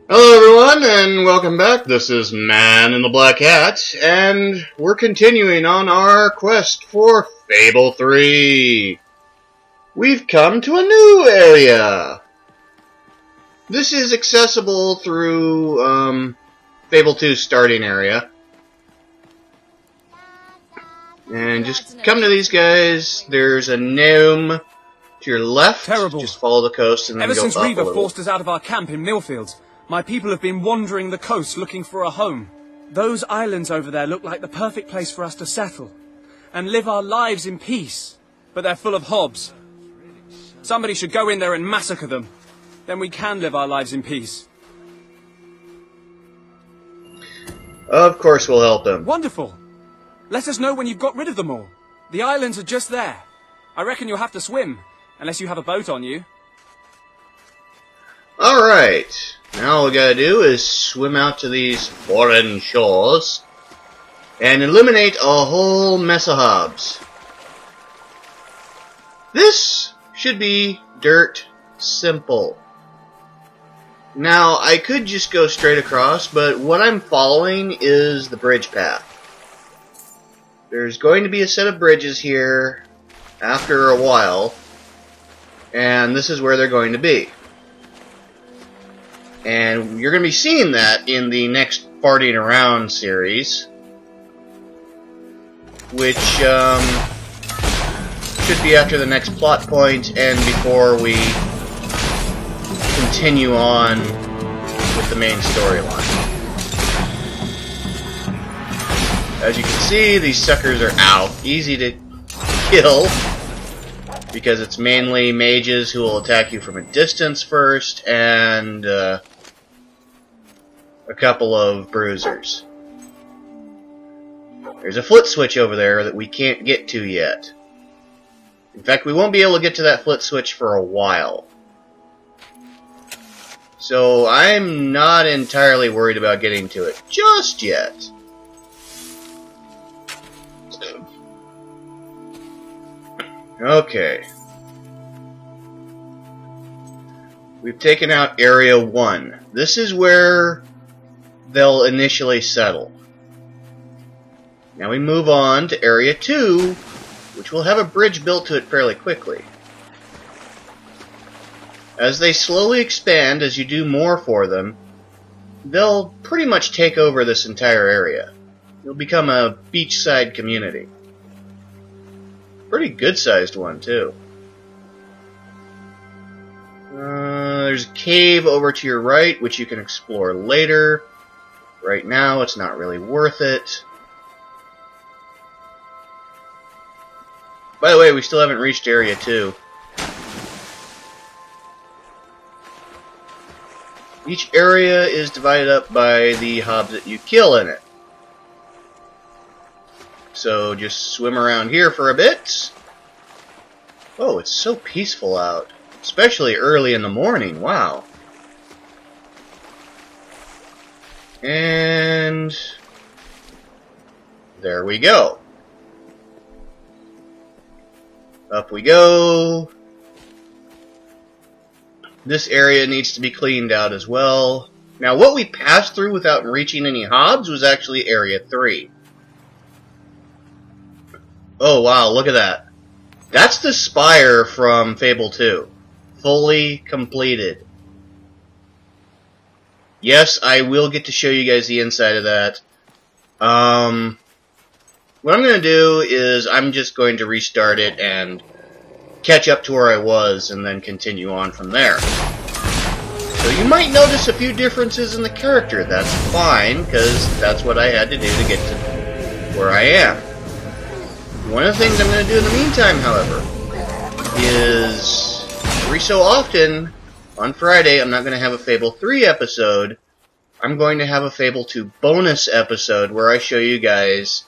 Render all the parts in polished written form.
Hello everyone, and welcome back. This is Man in the Black Hat, and we're continuing on our quest for Fable 3. We've come to a new area. This is accessible through Fable 2's starting area. And just come to these guys. There's a gnome to your left. Terrible. Just follow the coast and then Ever go since up Reaver a little. forced us out of our camp in Millfields, my people have been wandering the coast looking for a home. Those islands over there look like the perfect place for us to settle and live our lives in peace. But they're full of hobs. Somebody should go in there and massacre them. Then we can live our lives in peace. Of course we'll help them. Wonderful. Let us know when you've got rid of them all. The islands are just there. I reckon you'll have to swim, unless you have a boat on you. Alright, now all we gotta do is swim out to these foreign shores and eliminate a whole mess of hobs. This should be dirt simple. Now, I could just go straight across, but what I'm following is the bridge path. There's going to be a set of bridges here after a while, and this is where they're going to be. And you're going to be seeing that in the next Farting Around series, which should be after the next plot point and before we continue on with the main storyline. As you can see, these suckers are out. Easy to kill, because it's mainly mages who will attack you from a distance first, and a couple of bruisers. There's a flit switch over there that we can't get to yet. In fact, we won't be able to get to that flit switch for a while. So I'm not entirely worried about getting to it just yet. Okay. We've taken out Area 1. This is where they'll initially settle. Now we move on to Area 2, which will have a bridge built to it fairly quickly. As they slowly expand, as you do more for them, they'll pretty much take over this entire area. It'll become a beachside community. Pretty good-sized one, too. There's a cave over to your right, which you can explore later. Right now, it's not really worth it. By the way, we still haven't reached Area 2. Each area is divided up by the hobs that you kill in it. So just swim around here for a bit. Oh, it's so peaceful out. Especially early in the morning. Wow. And there we go. Up we go. This area needs to be cleaned out as well. Now, what we passed through without reaching any hobs was actually Area 3. Oh, wow, look at that. That's the spire from Fable 2. Fully completed. Yes, I will get to show you guys the inside of that. What I'm going to do is I'm just going to restart it and catch up to where I was and then continue on from there. So you might notice a few differences in the character. That's fine, because that's what I had to do to get to where I am. One of the things I'm going to do in the meantime, however, is every so often, on Friday, I'm not going to have a Fable 3 episode. I'm going to have a Fable 2 bonus episode where I show you guys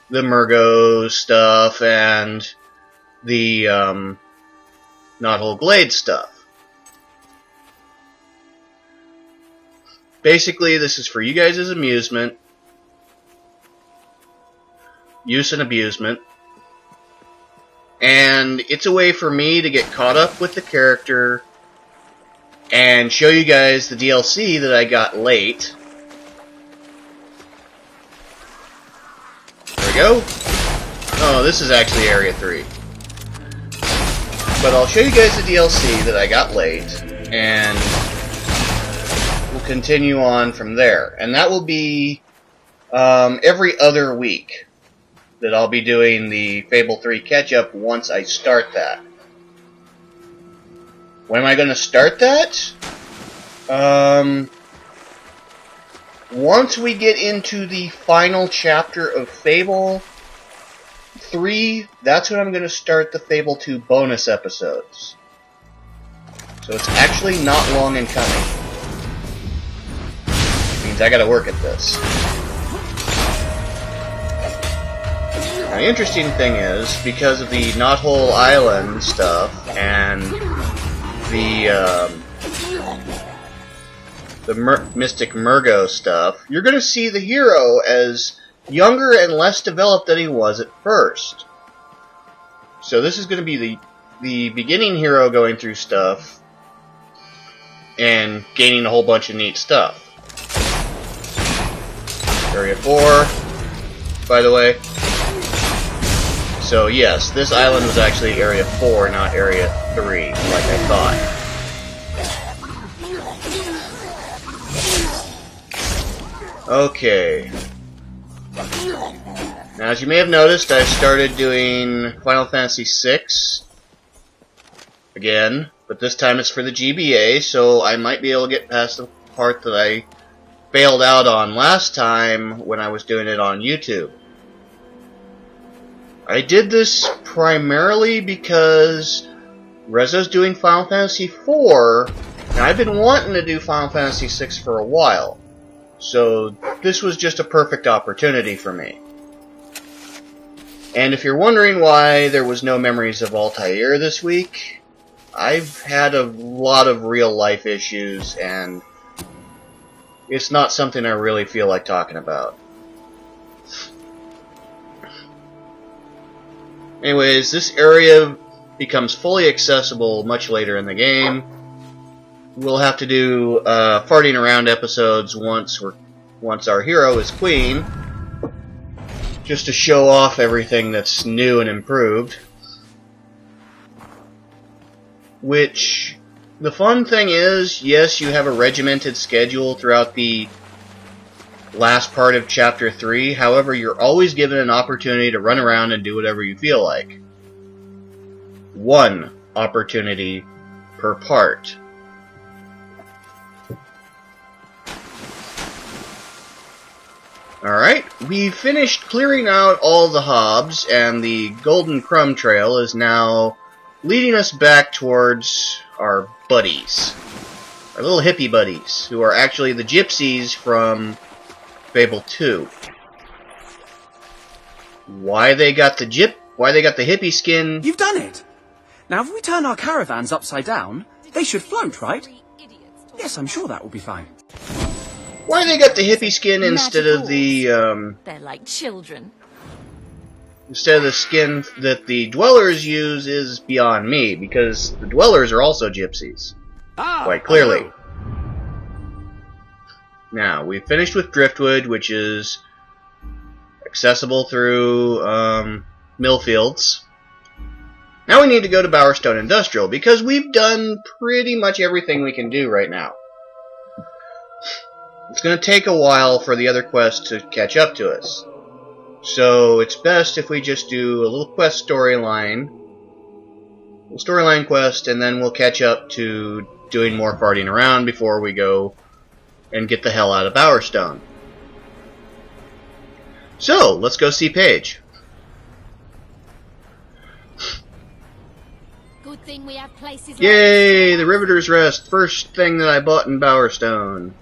the Murgo stuff and the Knothole Glade stuff. Basically, this is for you guys' amusement, use and abusement. And it's a way for me to get caught up with the character and show you guys the DLC that I got late. There we go. Oh, this is actually Area 3. But I'll show you guys the DLC that I got late, and we'll continue on from there. And that will be every other week that I'll be doing the Fable 3 catch-up once I start that. When am I going to start that? Once we get into the final chapter of Fable 3, that's when I'm going to start the Fable 2 bonus episodes. So it's actually not long in coming. Which means I gotta work at this. Now, the interesting thing is, because of the Knothole Island stuff, and the Mystic Murgo stuff, you're gonna see the hero as younger and less developed than he was at first. So this is going to be the beginning hero going through stuff and gaining a whole bunch of neat stuff. Area 4, by the way. So yes, this island was actually Area 4, not Area 3, like I thought. Okay. Now, as you may have noticed, I started doing Final Fantasy VI again, but this time it's for the GBA, so I might be able to get past the part that I failed out on last time when I was doing it on YouTube. I did this primarily because Rezo's doing Final Fantasy IV, and I've been wanting to do Final Fantasy VI for a while, so this was just a perfect opportunity for me. And if you're wondering why there was no Memories of Altair this week, I've had a lot of real-life issues, and it's not something I really feel like talking about. Anyways, this area becomes fully accessible much later in the game. We'll have to do farting around episodes once our hero is queen, just to show off everything that's new and improved. Which, the fun thing is, yes, you have a regimented schedule throughout the last part of Chapter 3, however, you're always given an opportunity to run around and do whatever you feel like. One opportunity per part. Alright, we finished clearing out all the hobs, and the Golden Crumb Trail is now leading us back towards our buddies. Our little hippie buddies, who are actually the gypsies from Fable 2. Why they got the hippie skin? You've done it! Now if we turn our caravans upside down, they should float, right? Yes, I'm sure that will be fine. Why they got the hippie skin instead of the, They're like children. instead of the skin that the dwellers use is beyond me, because the dwellers are also gypsies. Quite clearly. Hello. Now, we've finished with Driftwood, which is accessible through Millfields. Now we need to go to Bowerstone Industrial, because we've done pretty much everything we can do right now. It's going to take a while for the other quests to catch up to us. So it's best if we just do a little quest storyline, quest, and then we'll catch up to doing more farting around before we go and get the hell out of Bowerstone. So, let's go see Paige. Good thing we have places. Yay, like the Riveter's Rest, first thing that I bought in Bowerstone.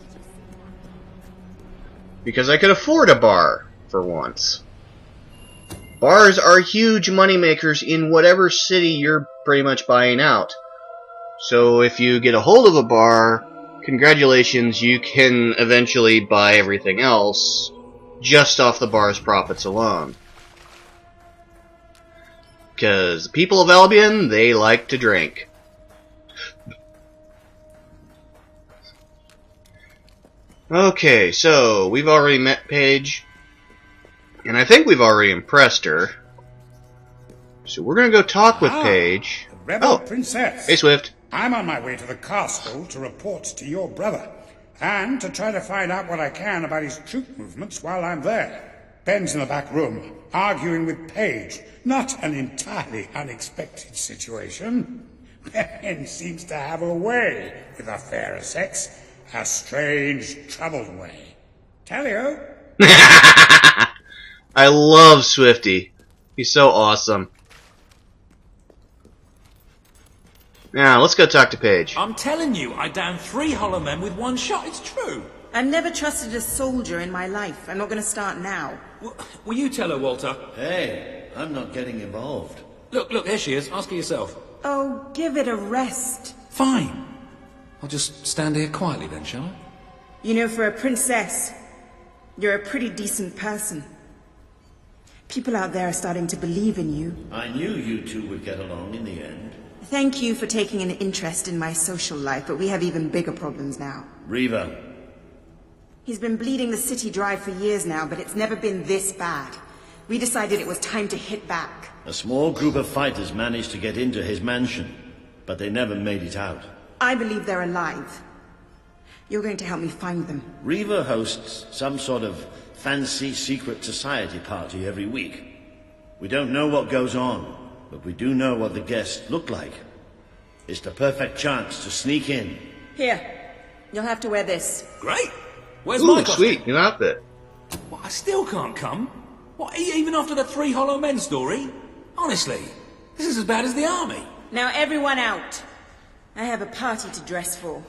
Because I could afford a bar, for once. Bars are huge moneymakers in whatever city you're pretty much buying out. So if you get a hold of a bar, congratulations, you can eventually buy everything else just off the bar's profits alone. Because the people of Albion, they like to drink. Okay, so we've already met Paige, and I think we've already impressed her. So we're gonna go talk with Paige. The rebel princess. Hey, Swift. I'm on my way to the castle to report to your brother, and to try to find out what I can about his troop movements while I'm there. Ben's in the back room, arguing with Paige. Not an entirely unexpected situation. Ben seems to have a way with the fairer sex. A strange, troubled way. Tell-o. I love Swifty. He's so awesome. Now, let's go talk to Paige. I'm telling you, I downed 3 hollow men with 1 shot. It's true. I've never trusted a soldier in my life. I'm not going to start now. Will you tell her, Walter? Hey, I'm not getting involved. Look, here she is. Ask her yourself. Oh, give it a rest. Fine. I'll just stand here quietly then, shall I? You know, for a princess, you're a pretty decent person. People out there are starting to believe in you. I knew you two would get along in the end. Thank you for taking an interest in my social life, but we have even bigger problems now. Riva. He's been bleeding the city dry for years now, but it's never been this bad. We decided it was time to hit back. A small group of fighters managed to get into his mansion, but they never made it out. I believe they're alive. You're going to help me find them. Riva hosts some sort of fancy secret society party every week. We don't know what goes on, but we do know what the guests look like. It's the perfect chance to sneak in. Here, you'll have to wear this. Great. Where's Ooh, my costume? sweet, new outfit. What, I still can't come? What, even after the 3 hollow men story? Honestly, this is as bad as the army. Now everyone out. I have a party to dress for.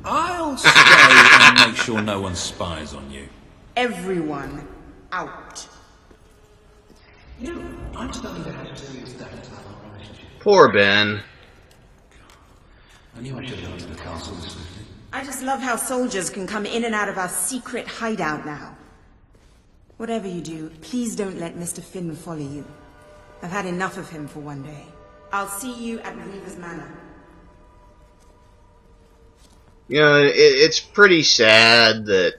I'll stay and make sure no one spies on you. Everyone out. You know, I'm starting to have serious doubts about our relationship. Poor Ben. I knew I should have gone to the castle this evening. I just love how soldiers can come in and out of our secret hideout now. Whatever you do, please don't let Mr. Finn follow you. I've had enough of him for one day. I'll see you at Reaver's Manor. You know, it's pretty sad that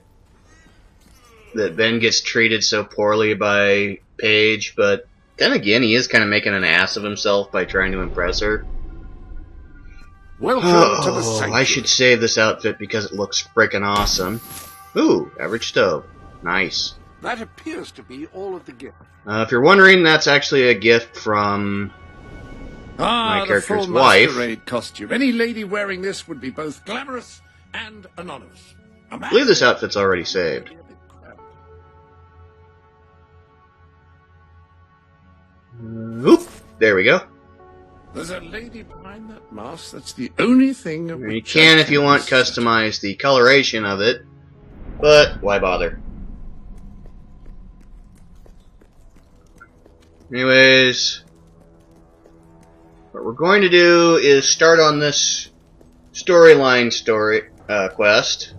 Ben gets treated so poorly by Paige, but then again, he is kind of making an ass of himself by trying to impress her. Welcome to the sanctuary. I should save this outfit because it looks frickin' awesome. Ooh, average stove. Nice. That appears to be all of the gift. If you're wondering, that's actually a gift from my character's the full wife. masquerade costume. Any lady wearing this would be both glamorous and anonymous. I believe this outfit's already saved. Oop, there we go. There's a lady behind that mask. That's the only thing. You can, if you want, customize the coloration of it, but why bother? Anyways, what we're going to do is start on this storyline quest,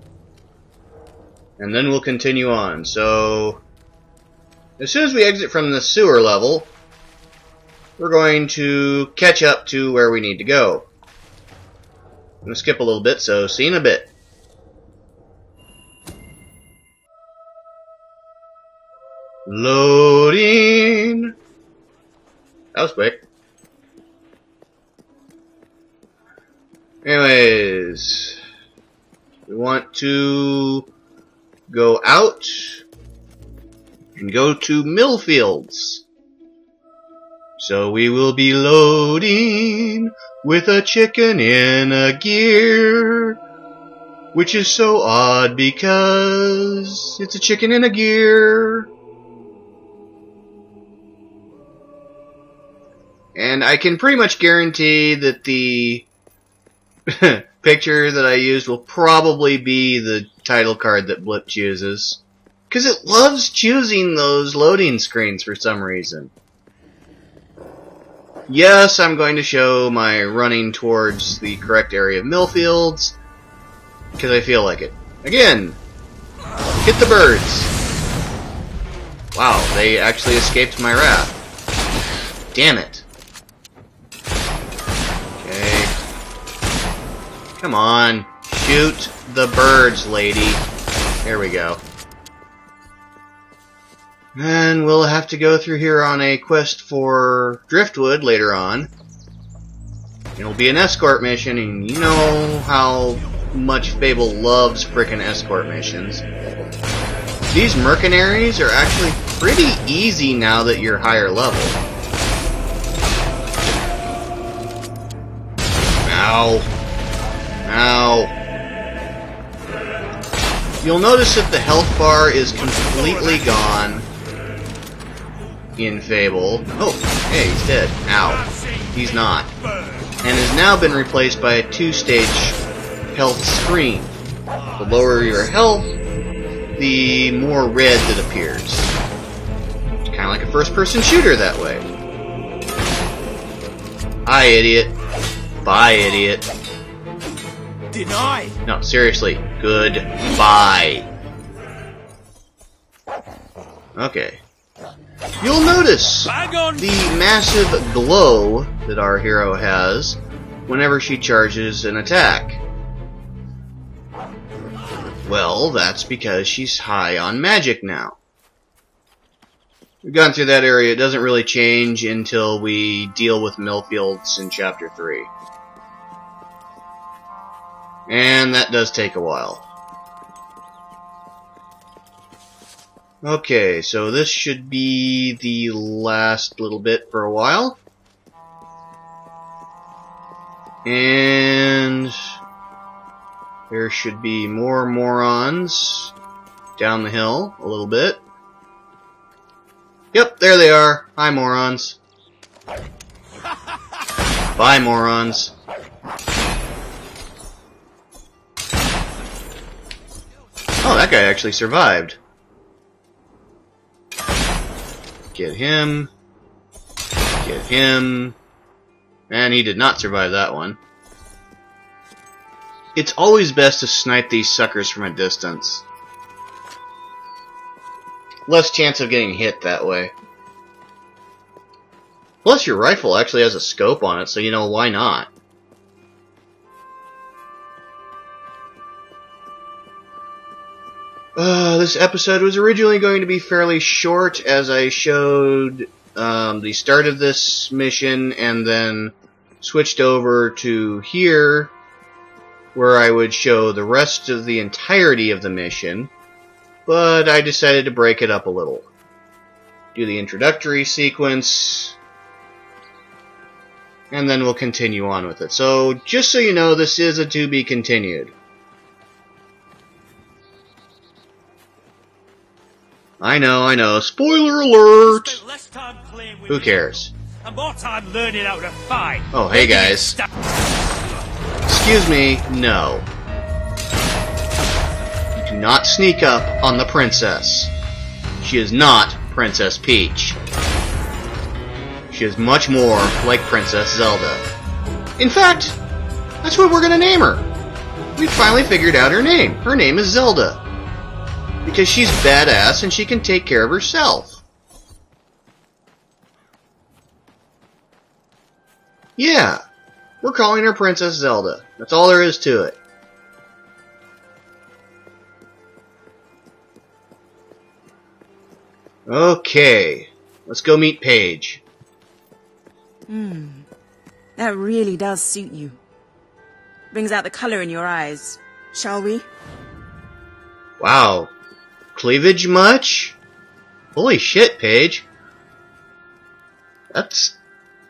and then we'll continue on. So, as soon as we exit from the sewer level, we're going to catch up to where we need to go. I'm going to skip a little bit, so see you in a bit. Loading! That was quick. Anyways, we want to go out and go to Millfields. So we will be loading with a chicken in a gear, which is so odd because it's a chicken in a gear. And I can pretty much guarantee that the picture that I used will probably be the title card that Blip chooses. Because it loves choosing those loading screens for some reason. Yes, I'm going to show my running towards the correct area of Millfields, because I feel like it. Again, hit the birds. Wow, they actually escaped my wrath. Damn it. Okay. Come on, shoot the birds, lady. There we go. And we'll have to go through here on a quest for Driftwood later on. It'll be an escort mission, and you know how much Fable loves frickin' escort missions. These mercenaries are actually pretty easy now that you're higher level. Ow. Ow. You'll notice that the health bar is completely gone in Fable. Oh, hey, he's dead. Ow. He's not. And has now been replaced by a 2-stage health screen. The lower your health, the more red that appears. It's kind of like a first-person shooter that way. Hi, idiot. Bye, idiot. Deny! No, seriously. Goodbye. Okay. You'll notice the massive glow that our hero has whenever she charges an attack. Well, that's because she's high on magic now. We've gone through that area. It doesn't really change until we deal with Millfields in Chapter 3. And that does take a while. Okay, so this should be the last little bit for a while. And there should be more morons down the hill a little bit. Yep, there they are. Hi, morons. Bye, morons. Oh, that guy actually survived. Get him. Get him. And he did not survive that one. It's always best to snipe these suckers from a distance. Less chance of getting hit that way. Plus your rifle actually has a scope on it, so you know, why not? This episode was originally going to be fairly short, as I showed the start of this mission and then switched over to here, where I would show the rest of the entirety of the mission, but I decided to break it up a little. Do the introductory sequence, and then we'll continue on with it. So, just so you know, this is a to be continued. I know. Spoiler alert! Who cares? And more time learning how to fight. Oh, hey guys. Excuse me, no. You do not sneak up on the princess. She is not Princess Peach. She is much more like Princess Zelda. In fact, that's what we're gonna name her. We finally figured out her name. Her name is Zelda. Because she's badass and she can take care of herself. Yeah, we're calling her Princess Zelda. That's all there is to it. Okay, let's go meet Paige. That really does suit you. Brings out the color in your eyes. Shall we? Wow. Cleavage much? Holy shit, Paige.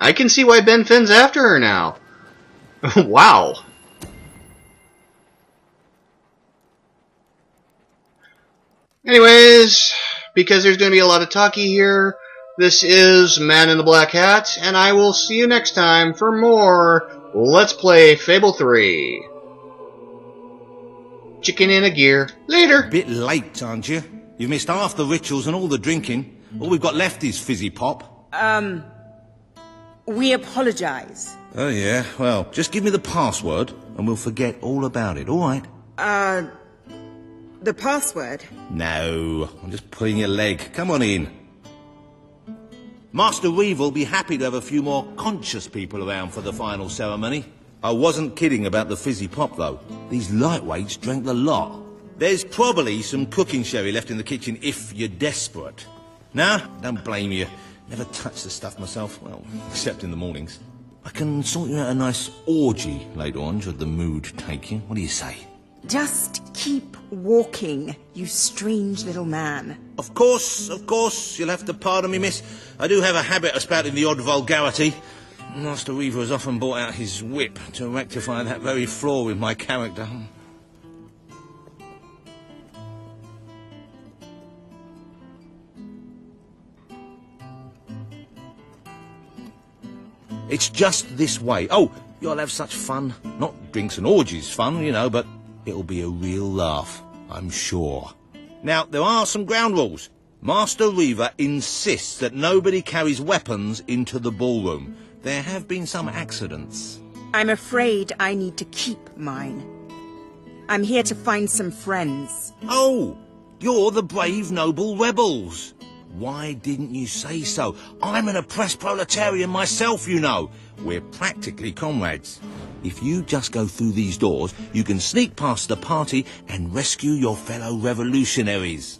I can see why Ben Finn's after her now. Wow. Anyways, because there's going to be a lot of talky here, this is Man in the Black Hat, and I will see you next time for more Let's Play Fable 3. Chicken in a gear. Later. Bit late, aren't you? You've missed half the rituals and all the drinking. All we've got left is fizzy pop. We apologize. Oh, yeah? Well, just give me the password and we'll forget all about it, all right? The password? No, I'm just pulling your leg. Come on in. Master Reeve will be happy to have a few more conscious people around for the final ceremony. I wasn't kidding about the fizzy pop, though. These lightweights drank the lot. There's probably some cooking sherry left in the kitchen if you're desperate. Nah, don't blame you. Never touch the stuff myself, well, except in the mornings. I can sort you out a nice orgy later on, should the mood take you. What do you say? Just keep walking, you strange little man. Of course, you'll have to pardon me, miss. I do have a habit of spouting the odd vulgarity. Master Reaver has often brought out his whip to rectify that very flaw with my character. It's just this way. Oh, you'll have such fun. Not drinks and orgies fun, you know, but it'll be a real laugh, I'm sure. Now, there are some ground rules. Master Reaver insists that nobody carries weapons into the ballroom. There have been some accidents. I'm afraid I need to keep mine. I'm here to find some friends. Oh, you're the brave, noble rebels. Why didn't you say so? I'm an oppressed proletarian myself, you know. We're practically comrades. If you just go through these doors, you can sneak past the party and rescue your fellow revolutionaries.